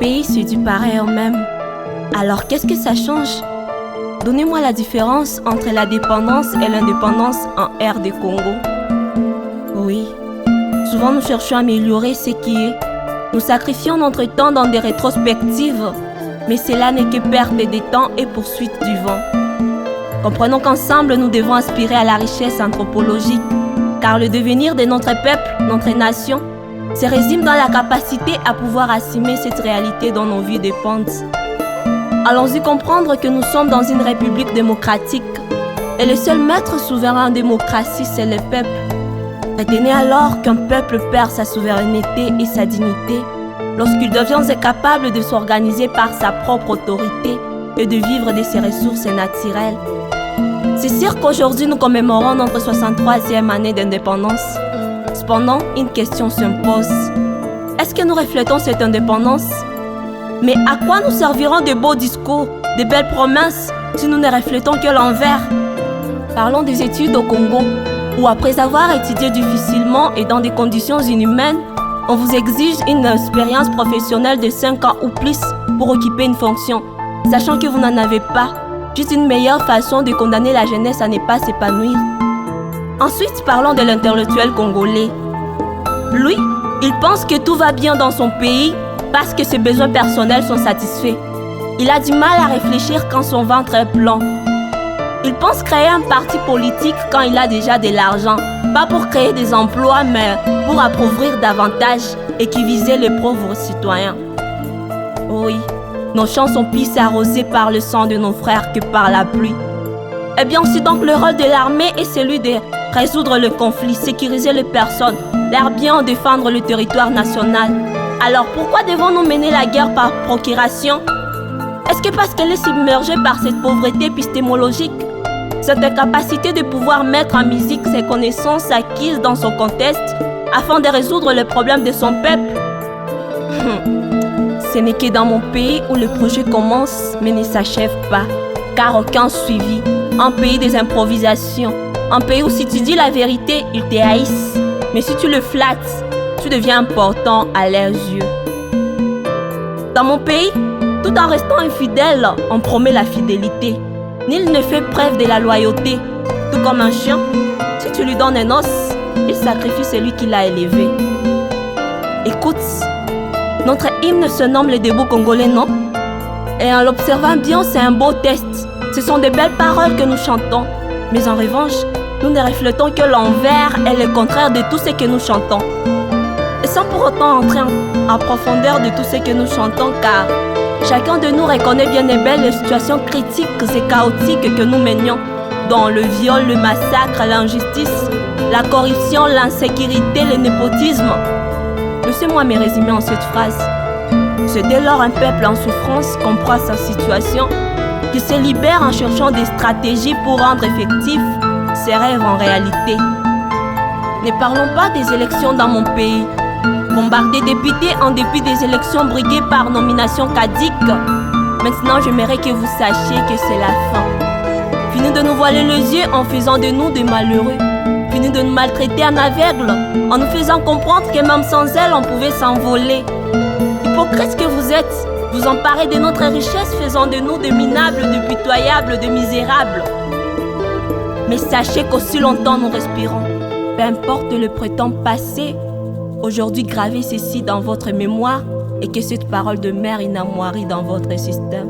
pays, c'est du pareil au même. Alors qu'est-ce que ça change? Donnez-moi la différence entre la dépendance et l'indépendance en RD Congo. Oui, souvent nous cherchons à améliorer ce qui est. Nous sacrifions notre temps dans des rétrospectives, mais cela n'est que perte de temps et poursuite du vent. Comprenons qu'ensemble nous devons aspirer à la richesse anthropologique, car le devenir de notre peuple, notre nation, se résume dans la capacité à pouvoir assumer cette réalité dont nos vies dépendent. Allons-y comprendre que nous sommes dans une république démocratique et le seul maître souverain en démocratie, c'est le peuple. Retenez alors qu'un peuple perd sa souveraineté et sa dignité lorsqu'il devient incapable de s'organiser par sa propre autorité et de vivre de ses ressources naturelles. C'est sûr qu'aujourd'hui nous commémorons notre 63e année d'indépendance. Cependant, une question s'impose. Est-ce que nous reflétons cette indépendance? Mais à quoi nous serviront de beaux discours, de belles promesses, si nous ne reflétons que l'envers? Parlons des études au Congo, où après avoir étudié difficilement et dans des conditions inhumaines, on vous exige une expérience professionnelle de 5 ans ou plus pour occuper une fonction, sachant que vous n'en avez pas. Juste une meilleure façon de condamner la jeunesse à ne pas s'épanouir. Ensuite, parlons de l'intellectuel congolais. Lui, il pense que tout va bien dans son pays parce que ses besoins personnels sont satisfaits. Il a du mal à réfléchir quand son ventre est plein. Il pense créer un parti politique quand il a déjà de l'argent, pas pour créer des emplois, mais pour appauvrir davantage et qui visait les pauvres citoyens. Oui, nos champs sont plus arrosés par le sang de nos frères que par la pluie. Eh bien, c'est donc le rôle de l'armée est celui de résoudre le conflit, sécuriser les personnes, leur bien défendre le territoire national. Alors pourquoi devons-nous mener la guerre par procuration? Est-ce que parce qu'elle est submergée par cette pauvreté épistémologique, cette incapacité de pouvoir mettre en musique ses connaissances acquises dans son contexte afin de résoudre les problèmes de son peuple? Ce n'est que dans mon pays où le projet commence mais ne s'achève pas, car aucun suivi. Un pays des improvisations, un pays où si tu dis la vérité, ils te haïssent, mais si tu le flattes, tu deviens important à leurs yeux. Dans mon pays, tout en restant infidèle, on promet la fidélité. Nul ne fait preuve de la loyauté. Tout comme un chien, si tu lui donnes un os, il sacrifie celui qui l'a élevé. Écoute, notre hymne se nomme le debout congolais, non? Et en l'observant bien, c'est un beau test. Ce sont de belles paroles que nous chantons. Mais en revanche, nous ne reflétons que l'envers et le contraire de tout ce que nous chantons. Et sans pour autant entrer en profondeur de tout ce que nous chantons, car chacun de nous reconnaît bien et bien les situations critiques et chaotiques que nous menions, dont le viol, le massacre, l'injustice, la corruption, l'insécurité, le népotisme. Laissez-moi me résumer en cette phrase. C'est dès lors un peuple en souffrance comprend sa situation, qui se libère en cherchant des stratégies pour rendre effectifs ses rêves en réalité. Ne parlons pas des élections dans mon pays. Bombarder députés en dépit des élections briguées par nomination caduque. Maintenant, j'aimerais que vous sachiez que c'est la fin. Fini de nous voiler les yeux en faisant de nous des malheureux. Fini de nous maltraiter en aveugle, en nous faisant comprendre que même sans elle, on pouvait s'envoler. Hypocrites que vous êtes, vous emparez de notre richesse, faisant de nous de minables, de pitoyables, de misérables. Mais sachez qu'aussi longtemps nous respirons, peu importe le prétend passé, aujourd'hui gravez ceci dans votre mémoire et que cette parole demeure inamovible dans votre système.